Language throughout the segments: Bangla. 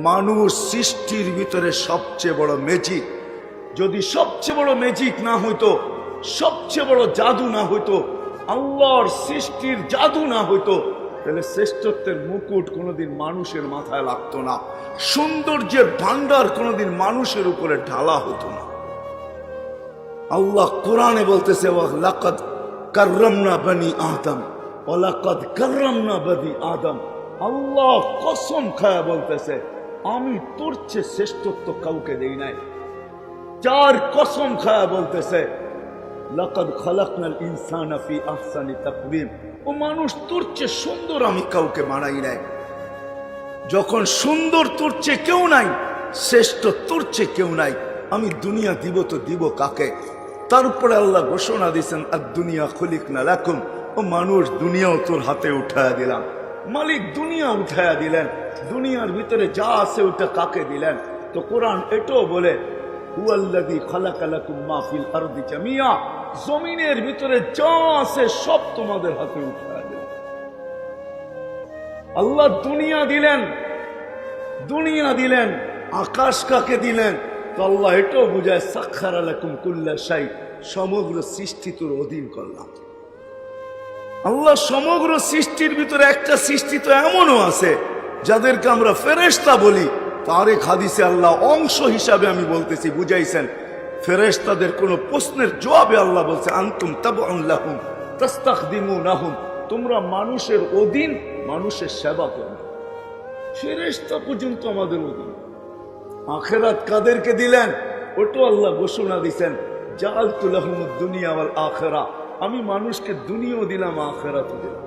মানুষ সৃষ্টির ভিতরে সবচেয়ে বড় ম্যাজিক। যদি সবচেয়ে বড় ম্যাজিক না হইতো, সবচেয়ে বড় জাদু না হইতো, আল্লাহর সৃষ্টির জাদু না হইতো, তাহলে শ্রেষ্ঠত্বের মুকুট কোনোদিন মানুষের মাথায় লাগতো না, সৌন্দর্যের ভান্ডার কোনোদিন মানুষের উপরে ঢালা হতো না। আল্লাহ কোরআনে বলতেছে, লাকাদ কাররামনা বনি আদম, ওয়ালাকাদ কাররামনা বনি আদম। আল্লাহ কসম খায়া বলতেছে, আমি তোর চেয়ে শ্রেষ্ঠত্ব কাউকে দেই নাই। চার কসম খায়া বলতেছে, লাকাদ খালাকনাল ইনসানা ফি আহসানি তাকওয়িম। ও মানুষ, তোর চেয়ে সুন্দর আমি কাউকে বানাই নাই। যখন সুন্দর তোর চেয়ে কেউ নাই, শ্রেষ্ঠ তোর চেয়ে কেউ নাই, আমি দুনিয়া দিব তো দিব কাকে? তারপরে আল্লাহ ঘোষণা দিয়েছেন, আদ-দুনিয়া খুলিকনা লাকুম। ও মানুষ, দুনিয়াও তোর হাতে উঠায়া দিলাম। মালিক দুনিয়া উঠায়া দিলেন, দুনিয়ার ভিতরে যা আছে ওটা কাকে দিলেন? তো কোরআন এটাও বলে, হুয়াল্লাযী খালাকা লাকুম মা ফিল আরদি জামিয়া। জমিনের ভিতরে যা আছে সব তোমাদের হাতে উঠায়া দিলেন। আল্লাহ দুনিয়া দিলেন, দুনিয়া দিলেন, আকাশ কাকে দিলেন? তো আল্লাহ এটাও বুঝায়, সাখারা লাকুম কুল্লা শাই। সমগ্র সৃষ্টি তোর অধীন করলাম। আল্লাহ সমগ্র সৃষ্টির ভিতরে একটা সৃষ্টি তো এমনও আছে যাদেরকে আমরা ফেরেশতা বলি। তারেক হাদিসে আল্লাহ অংশ হিসাবে আমি বলতেছি বুঝাইছেন, ফেরেশতাদের কোন প্রশ্নের জবাবে আল্লাহ বলছে, আনতুম তাবউন লাহুম তাস্তাখদিমুনাহুম। তোমরা মানুষের অধীন, মানুষের সেবা করো। ফেরেশতা পর্যন্ত আমাদের অধীন। আখিরাত কাদেরকে দিলেন? ওটা আল্লাহ ঘোষণা দিয়েছেন, জাআলতু লাহুমুদ দুনিয়া ওয়াল আখিরা। আমি মানুষকে দুনিয়াও দিলাম, আখিরাতও দিলাম।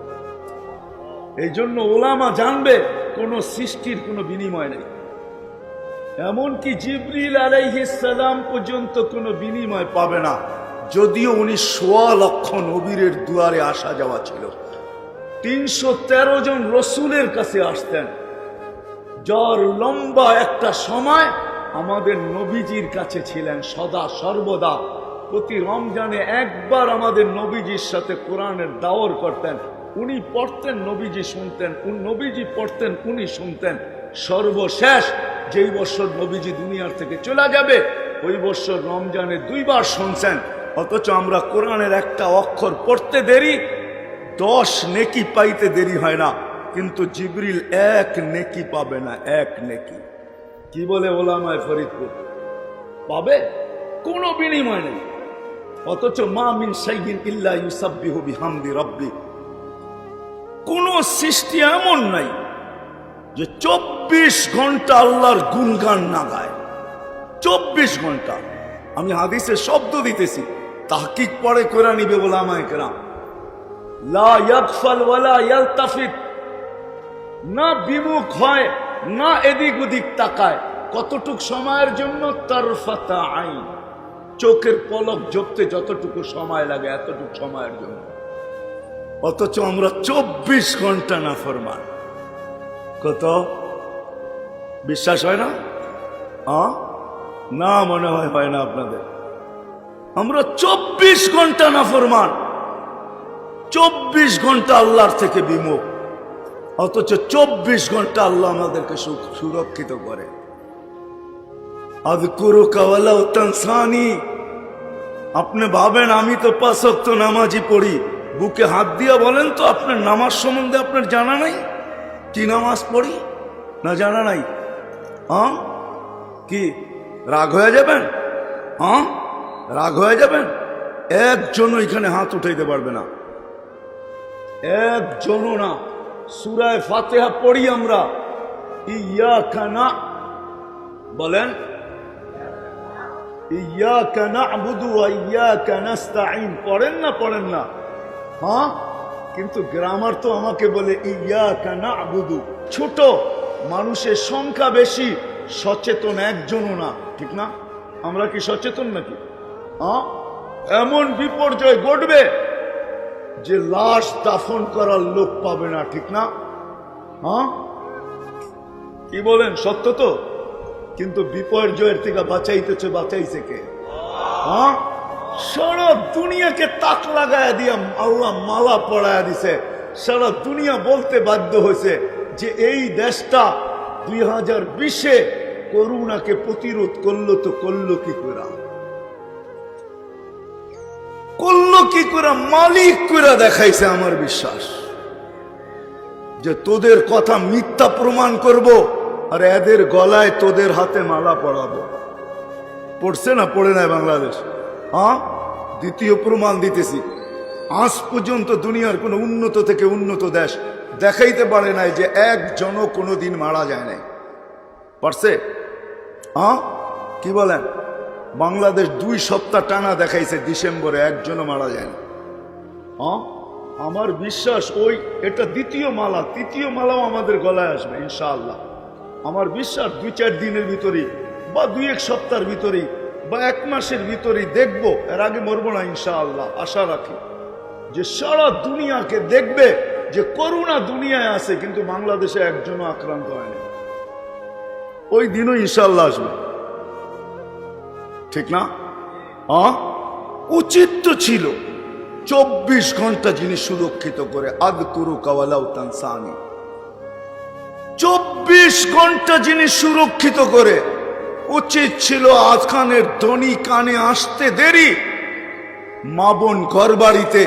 এই জন্য ওলামা জানবে, কোন সৃষ্টির কোনো বিনিময় নেই। এমনকি জিবরিল আলাইহিস সালাম পর্যন্ত কোনো বিনিময় পাবে না, যদিও উনি ১৬ লক্ষ নবীর দুয়ারে আসা যাওয়া ছিল। ৩১৩ জন রসুলের কাছে আসতেন। যার লম্বা একটা সময় আমাদের নবীজির কাছে ছিলেন সদা সর্বদা। প্রতি রমজানে একবার আমাদের নবীজির সাথে কোরআনের দাওর করতেন। উনি পড়তেন, নবীজি শুনতেন, নবীজি পড়তেন, উনি শুনতেন। সর্বশেষ যেই বছর নবীজি দুনিয়ার থেকে চলে যাবে, ওই বছর রমজানে ২ বার শুনছেন। অথচ আমরা কোরআনের একটা অক্ষর পড়তে দেরি, 10 নেকি পাইতে দেরি হয় না, কিন্তু জিবরিল 1 নেকি পাবে না, 1 নেকি। কি বলে ওলামায়ে ফরিদপুর? পাবে, কোনো বিনিময় নেই। অথচ মা মিন শাইইন ইল্লা ইউসাব্বিহু বিহামদি রাব্বি। কোন সৃষ্টি এমন নাই যে 24 ঘন্টা আল্লাহর গুণগান না গায়। 24 ঘন্টা। আমি হাদিসে শব্দ দিতেছি, তাহকিক পরে করে নিবে ওলামায়ে কেরাম। লা ইয়াগফাল ওয়ালা ইয়ালতাফিত। না বিমুখ হয়, না এদিক ওদিক তাকায়। কতটুক সময়ের জন্য? তারফাতা আইন। চোখের পলক ঝপতে যতটুকু সময় লাগে, এতটুকু সময়ের জন্য। অথচ আমরা 24 ঘন্টা নাফরমান। কত? বিশ্বাস হয় না? না, মনে হয় না আপনাদের। আমরা 24 ঘন্টা নাফরমান, 24 ঘন্টা আল্লাহর থেকে বিমুখ। অথচ 24 ঘন্টা আল্লাহ আমাদেরকে সুরক্ষিত করে। আযকুরুকা ওয়ালাউ তানসানি। আপনি ভাবেন আমি তো 5 ওয়াক্ত নামাজই পড়ি, বুকে হাত দিয়া বলেন তো আপনার নামাজ সম্বন্ধে আপনার জানা নাই? কি নামাজ পড়ি না জানা নাই? কি রাগ হয়ে যাবেন? রাগ হয়ে যাবেন? একজনও এখানে হাত উঠাইতে পারবে না, একজনও না। সূরা ফাতিহা পড়ি আমরা, ইয়াকা না বলেন, ইয়াকা না'বুদু ওয়া ইয়াকা নাস্তাঈন পড়েন না? পড়েন না? কিন্তু গ্রামার তো আমাকে বলে ইয়াকা না'বুদু। ছোট মানুষের সংখ্যা বেশি, সচেতন একজনও না, ঠিক না? আমরা কি সচেতন নাকি? এমন বিপর্যয় ঘটবে যে লাশ দাফন করার লোক পাবে না, ঠিক না? কি বলেন? সত্য তো। কিন্তু বিপর্যয়ের থেকে বাঁচাইছে কে? সারা দুনিয়াকে তাক লাগায় দিয়া আল্লাহ মালা পড়ায় দিছে। সারা দুনিয়া বলতে বাধ্য হয়েছে যে এই দেশটা 2020-এ করোনাকে প্রতিরোধ করলো তো করলো কি করে? করলো কি করে? মালিক করে দেখাইছে। আমার বিশ্বাস যে তোদের কথা মিথ্যা প্রমাণ করব, আর এদের গলায় তোদের হাতে মালা পরাবো। পড়ছে না পড়ে নাই বাংলাদেশ? হ্যাঁ, দ্বিতীয় প্রমাণ দিতেছি। আজ পর্যন্ত দুনিয়ার কোন উন্নত থেকে উন্নত দেশ দেখাইতে পারে নাই যে একজনও কোনোদিন মারা যায় নাই। পারছে? হ্যাঁ, কি বলেন? বাংলাদেশ 2 সপ্তাহ টানা দেখাইছে, ডিসেম্বরে একজনও মারা যায় না। হ্যাঁ, আমার বিশ্বাস ওই এটা দ্বিতীয় মালা, তৃতীয় মালাও আমাদের গলায় আসবে ইনশাআল্লাহ। আমার বিশ্বাস 2-4 দিনের ভিতরেই বা 2-1 সপ্তাহের ভিতরেই বা 1 মাসের ভিতরেই দেখবো। এর আগে মরবো না ইনশাআল্লাহ। আশা রাখি যে সারা দুনিয়াকে দেখবে যে করোনা দুনিয়ায় আছে, কিন্তু বাংলাদেশে একজনও আক্রান্ত হয়নি। ওই দিনও ইনশাআল্লাহ আসবে, ঠিক না? উচিত তো ছিল 24 ঘন্টা যিনি সুরক্ষিত করে, আদকুরু কাওয়ালাউ তানসানি, 24 ঘন্টা যিনি সুরক্ষিত করে, উচিত ছিল আজখানের ধ্বনি কানে আসতে দেরি, মা বোন ঘর বাড়িতে,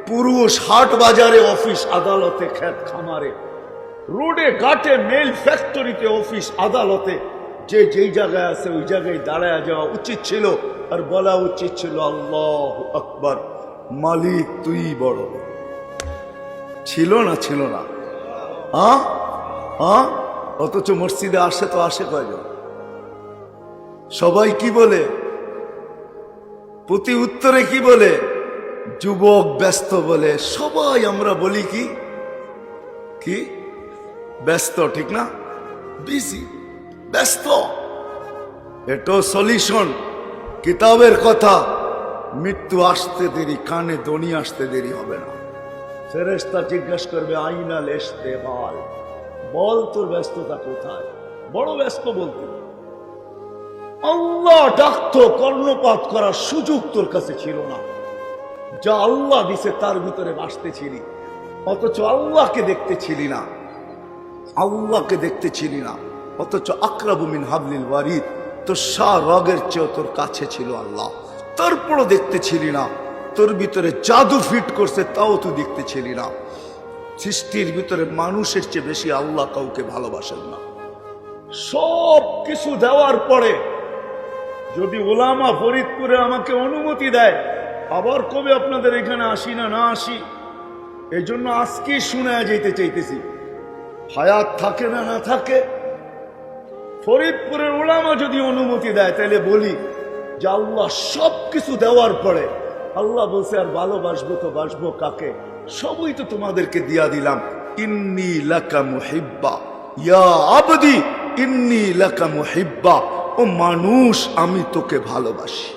পুরুষ হাট বাজারে, অফিস আদালতে, ক্ষেত খামারে, রোডে ঘাটে, মেল ফ্যাক্টরিতে, অফিস আদালতে, যে যেই জায়গায় আছে ওই জায়গায় দাঁড়ায় যাওয়া উচিত ছিল। আর বলা উচিত ছিল আল্লাহু আকবার, মালিক তুই বড়। ছিল না? ছিল না? অথচ মসজিদে আসে তো আসে কয়জন? সবাই কি বলে? প্রতি উত্তরে কি বলে? যুবক ব্যস্ত বলে। সবাই আমরা বলি কি কি ব্যস্ত, ঠিক না? বিজি, ব্যস্ত। এটাও সলিউশন। কিতাবের কথা, মৃত্যু আসতে দেরি, কানে ধ্বনি আসতে দেরি হবে না। ফেরেশতা জিজ্ঞাসা করবে আইনাল ইশতিগাল, বল তোর ব্যস্ততা কোথায়? বড় ব্যস্ত বলতে। আল্লাহ ডাকতো, কর্ণপাত করার সুযোগ তোর কাছে ছিল না। যা আল্লাহ দিছে তার ভিতরে বাসতেছিলি, অথচ আল্লাহকে দেখতেছিলি না। আল্লাহকে দেখতেছিলি না, অথচ আকরাবু মিন হাবলিল ওয়ারিদ, তোর রগের চেয়েও তোর কাছে ছিল আল্লাহ, তারপরও দেখতেছিলি না। তোর ভিতরে জাদু ফিট করছে, তাও তুই দেখতেছিলি না। সৃষ্টির ভিতরে মানুষের চেয়ে বেশি আল্লাহ কাউকে ভালোবাসেন না। সব কিছু দেওয়ার পরে যদি ওলামা ফরিদপুরে আমাকে অনুমতি দেয়, আবার কবে আপনাদের এখানে আসি না আসি, এই জন্য আজকেই শুনে যেতে চাইতেছি। হায়াত থাকে না না থাকে, ফরিদপুরের ওলামা যদি অনুমতি দেয়, তাহলে বলি যে আল্লাহ সব কিছু দেওয়ার পরে আল্লাহ বলছে আর ভালোবাসবো তো বাসবো কাকে? সবই তো তোমাদেরকে দিয়া দিলাম। ইন্নী লাকা মুহিব্বা, ইয়া আবদি ইন্নী লাকা মুহিব্বা, ও মানুষ আমি তোকে ভালোবাসি।